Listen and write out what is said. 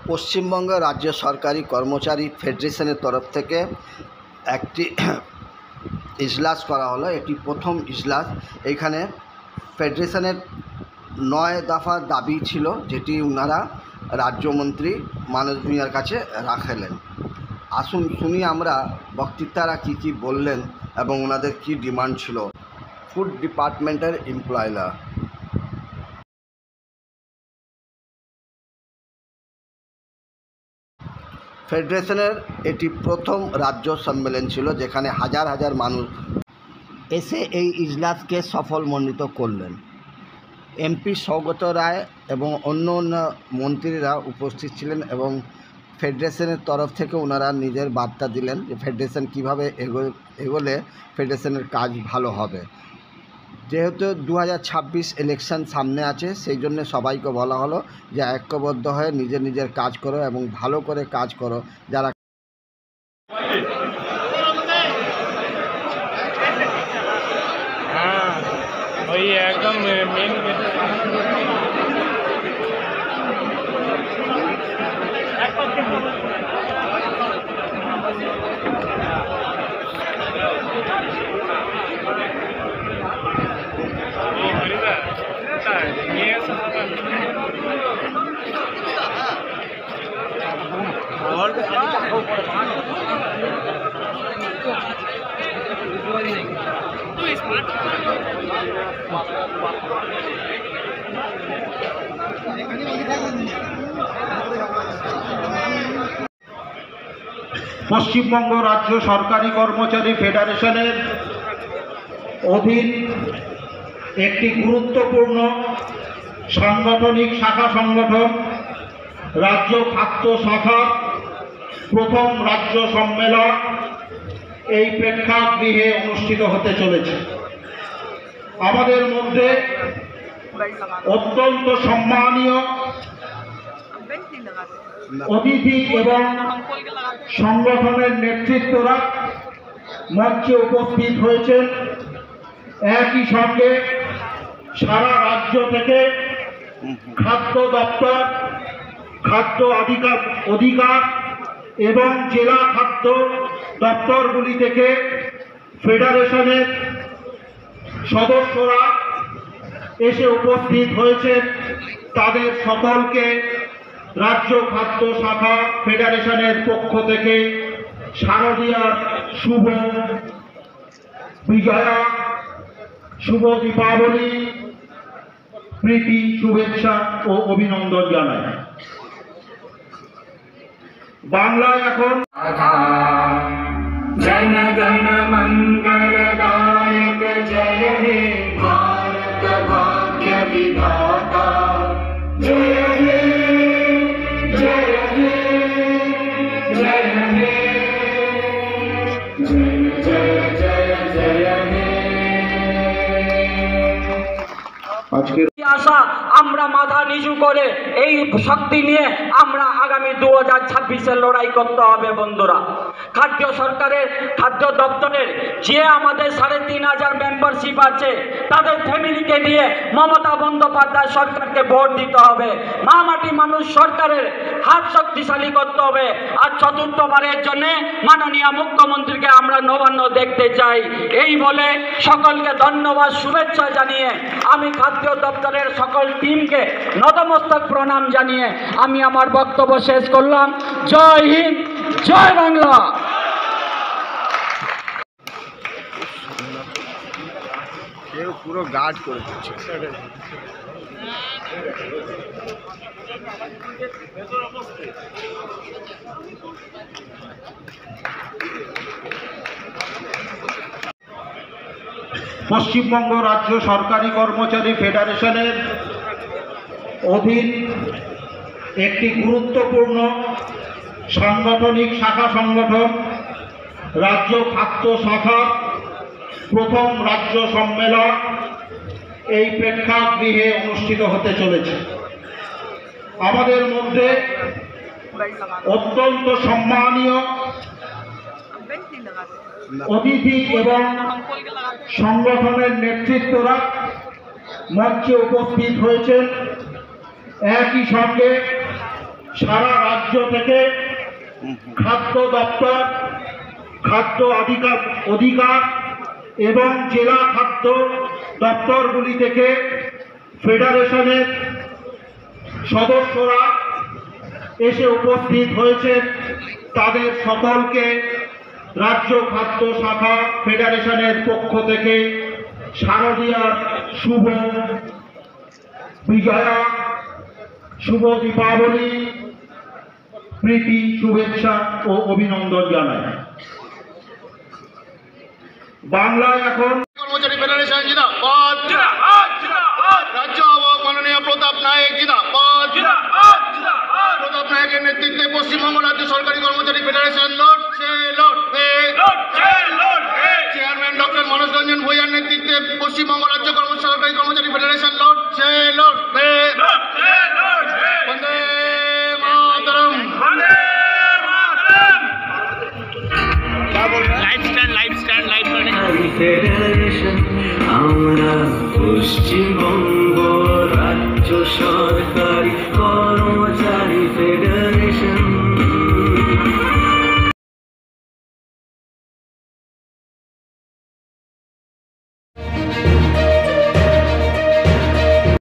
পশ্চিমবঙ্গ রাজ্য সরকারি কর্মচারী ফেডারেশনের তরফ থেকে একটি ইজলাস করা হলো। এটি প্রথম ইজলাস। এখানে ফেডারেশনের 9 দফা দাবি ছিল, যেটি ওনারা রাজ্যমন্ত্রী মানস ভূঁইয়ার কাছে রাখলেন। আসুন শুনি আমরা বক্তৃতারা কি বললেন এবং ওনাদের কি ডিমান্ড ছিল। ফুড ডিপার্টমেন্টের এমপ্লয়িরা ফেডারেশনের এটি প্রথম রাজ্য সম্মেলন ছিল, যেখানে হাজার হাজার মানুষ এসে এই ইজলাসকে সফলমণ্ডিত করলেন। এমপি সৌগত রায় এবং অন্য মন্ত্রীরা উপস্থিত ছিলেন এবং ফেডারেশনের তরফ থেকে ওনারা নিজের বার্তা দিলেন যে ফেডারেশন কীভাবে এগোলে ফেডারেশনের কাজ ভালো হবে। যেহেতু 2026 ইলেকশন সামনে আছে, সেই জন্য সবাইকে বলা হলো যে ঐক্যবদ্ধ হয়ে নিজের কাজ করো এবং ভালো করে কাজ করো। যারা একদম মেন পশ্চিমবঙ্গ রাজ্য সরকারি কর্মচারী ফেডারেশনের অধীন একটি গুরুত্বপূর্ণ সাংগঠনিক শাখা সংগঠন রাজ্য খাদ্য শাখার প্রথম রাজ্য সম্মেলন এই প্রেক্ষাগৃহে অনুষ্ঠিত হতে চলেছে। আমাদের মধ্যে অত্যন্ত সম্মানীয় অতিথি এবং সংগঠনের নেতৃত্বরা মঞ্চে উপস্থিত হয়েছেন। একই সঙ্গে সারা রাজ্য থেকে খাদ্য দপ্তর, খাদ্য অধিকার এবং জেলা খাদ্য দপ্তরগুলি থেকে ফেডারেশনের সদস্যরা এসে উপস্থিত হয়েছেন। তাদের সকলকে রাজ্য খাদ্য শাখা ফেডারেশনের পক্ষ থেকে শারদীয়ার শুভ বিজয়া, শুভ দীপাবলি, প্রীতি, শুভেচ্ছা ও অভিনন্দন জানাই। বাংলায় এখন জন গণ মঙ্গলদায়ক জয় হে ভারত ভাগ্য বিধাতা, জয় হে জয় হে জয় হে জয় জয় জয় জয় হে। আজকের আশা আমরা মাথা নিচু করে এই শক্তি নিয়ে আমরা আগামী 2026-এর লড়াই করতে হবে। বন্ধুরা, খাদ্য সরকারের খাদ্য দপ্তরের যে আমাদের 3,500 মেম্বারশিপ আছে, তাদের ফ্যামিলিকে নিয়ে মমতা বন্দ্যোপাধ্যায় সরকারকে ভোট দিতে হবে। মা মাটি মানুষ সরকারের হাত শক্তিশালী করতে হবে। আর চতুর্থবারের জন্য মাননীয় মুখ্যমন্ত্রীকে আমরা নবান্ন দেখতে চাই। এই বলে সকলকে ধন্যবাদ, শুভেচ্ছা জানিয়ে আমি খাদ্য দপ্তরের সকল টিমকে নতমস্তক প্রণাম জানিয়ে আমি আমার বক্তব্য শেষ করলাম। জয় হিন্দ, জয় বাংলা। কেউ পুরো গার্ড করে দিচ্ছে। পশ্চিমবঙ্গ রাজ্য সরকারি কর্মচারী ফেডারেশনের অধীন একটি গুরুত্বপূর্ণ সাংগঠনিক শাখা সংগঠন রাজ্য খাদ্য শাখার প্রথম রাজ্য সম্মেলন এই প্রেক্ষাগৃহে অনুষ্ঠিত হতে চলেছে। আমাদের মধ্যে অত্যন্ত সম্মানীয় অতিথি এবং সংগঠনের নেতৃত্বরা মঞ্চে উপস্থিত হয়েছেন। একই সঙ্গে সারা রাজ্য থেকে খাদ্য দপ্তর, খাদ্য অধিকার এবং জেলা খাদ্য দপ্তরগুলি থেকে ফেডারেশনের সদস্যরা এসে উপস্থিত হয়েছেন। তাদের সকলকে রাজ্য খাদ্য শাখা ফেডারেশনের পক্ষ থেকে শারদীয়ার শুভ বিজয়া, শুভ দীপাবলি, প্রীতি, শুভেচ্ছা ও অভিনন্দন জানাই। বাংলায় এখন কর্মচারী ফেডারেশন জিন্দাবাদ, রাজ্য মাননীয় প্রতাপ নায়েক জিন্দাবাদ, প্রতাপ নায়েকের নেতৃত্বে পশ্চিমবঙ্গ রাজ্য সরকারি কর্মচারী ফেডারেশন লড়বে। চেয়ারম্যান ডক্টর মনোজ রঞ্জন ভূঁইয়ার নেতৃত্বে পশ্চিমবঙ্গ রাজ্য সরকারি কর্মচারী ফেডারেশন লড়বে। বন্দে মাতরম। ফেডারেশন আমরা পশ্চিমবঙ্গ